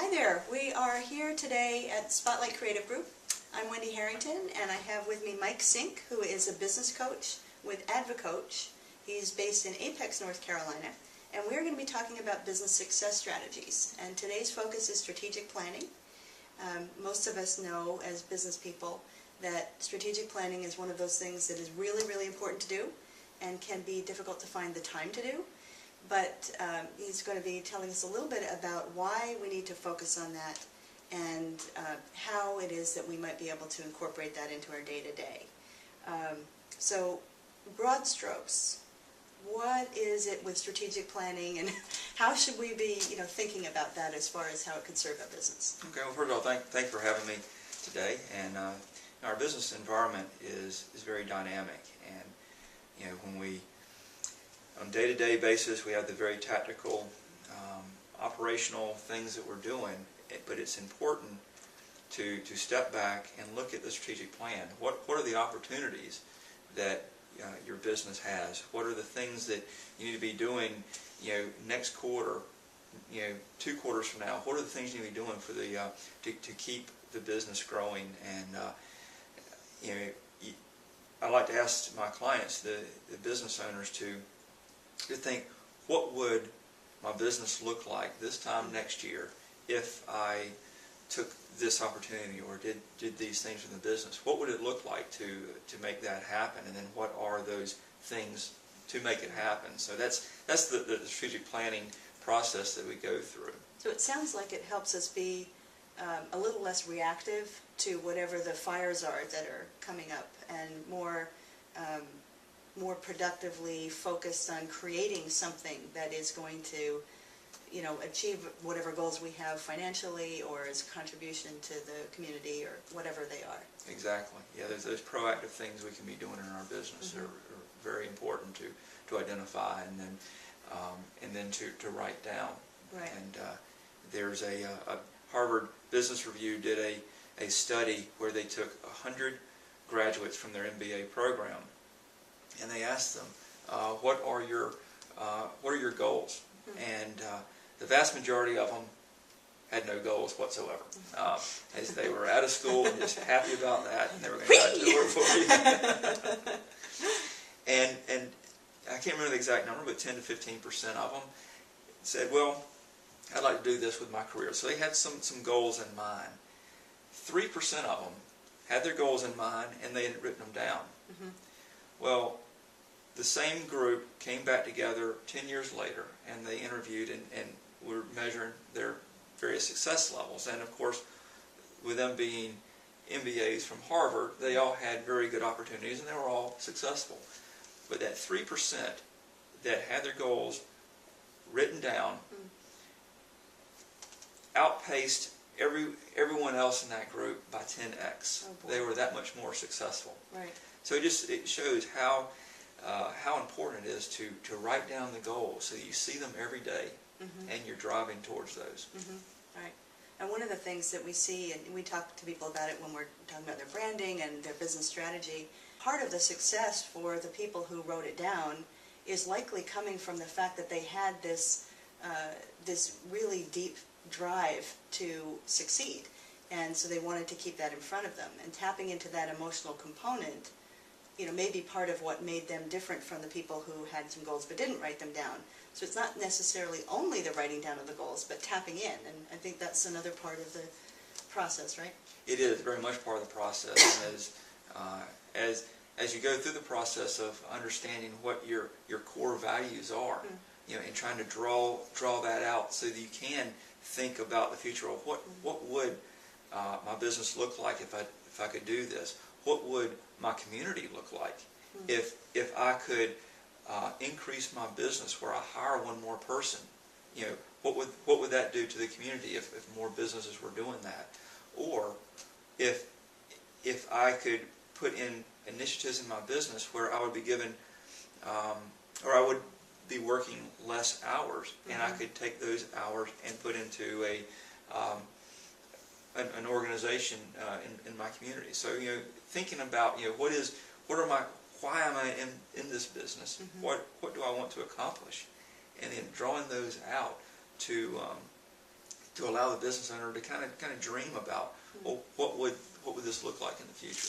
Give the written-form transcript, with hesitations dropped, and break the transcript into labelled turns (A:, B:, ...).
A: Hi there. We are here today at Spotlight Creative Group. I'm Wendy Harrington, and I have with me Mike Sink, who is a business coach with AdvoCoach. He's based in Apex, North Carolina, and we're going to be talking about business success strategies. And today's focus is strategic planning. Most of us know as business people that strategic planning is one of those things that is really, really important to do and can be difficult to find the time to do. But he's going to be telling us a little bit about why we need to focus on that and how it is that we might be able to incorporate that into our day-to-day. So, broad strokes, what is it with strategic planning, and how should we be thinking about that as far as how it could serve our business?
B: Okay, well, first of all, thank you for having me today. And our business environment is very dynamic, and when we on a day-to-day basis, we have the very tactical, operational things that we're doing, but it's important to step back and look at the strategic plan. What are the opportunities that your business has? What are the things that you need to be doing, next quarter, 2 quarters from now? What are the things you need to be doing for the to keep the business growing? And I like to ask my clients, the business owners, to think, what would my business look like this time next year if I took this opportunity or did these things in the business? What would it look like to make that happen? And then what are those things to make it happen? So that's the strategic planning process that we go through.
A: So it sounds like it helps us be a little less reactive to whatever the fires are that are coming up, and more productively focused on creating something that is going to, achieve whatever goals we have financially or as contribution to the community or whatever they are.
B: Exactly. Yeah, there's those proactive things we can be doing in our business are very important to identify and then to write down.
A: Right.
B: And there's a Harvard Business Review did a study where they took 100 graduates from their MBA program, and they asked them, what are your goals? And the vast majority of them had no goals whatsoever. As they were out of school and just happy about that, and they were going to go out to work for you. And I can't remember the exact number, but 10 to 15% of them said, well, I'd like to do this with my career. So they had some goals in mind. 3% of them had their goals in mind, and they had written them down. Well, the same group came back together 10 years later, and they interviewed and were measuring their various success levels. And of course, with them being MBAs from Harvard, they all had very good opportunities, and they were all successful. But that 3% that had their goals written down outpaced everyone else in that group by 10x.
A: Oh,
B: they were that much more successful.
A: Right.
B: So it shows how important it is to write down the goals so that you see them every day and you're driving towards those.
A: Right. And one of the things that we see, and we talk to people about it when we're talking about their branding and their business strategy, part of the success for the people who wrote it down is likely coming from the fact that they had this really deep drive to succeed, and so they wanted to keep that in front of them. And tapping into that emotional component, may be part of what made them different from the people who had some goals but didn't write them down. So it's not necessarily only the writing down of the goals, but tapping in, and I think that's another part of the process, right?
B: It is very much part of the process, and as you go through the process of understanding what your core values are, and trying to draw that out so that you can think about the future of what would my business look like if I could do this? What would my community look like if I could increase my business where I hire one more person? What would that do to the community if more businesses were doing that? Or if I could put in initiatives in my business where I would be given or I would be working less hours, and I could take those hours and put into an organization in my community. So thinking about why am I in this business? What do I want to accomplish? And then drawing those out to to allow the business owner to kind of dream about, well, what would this look like in the future?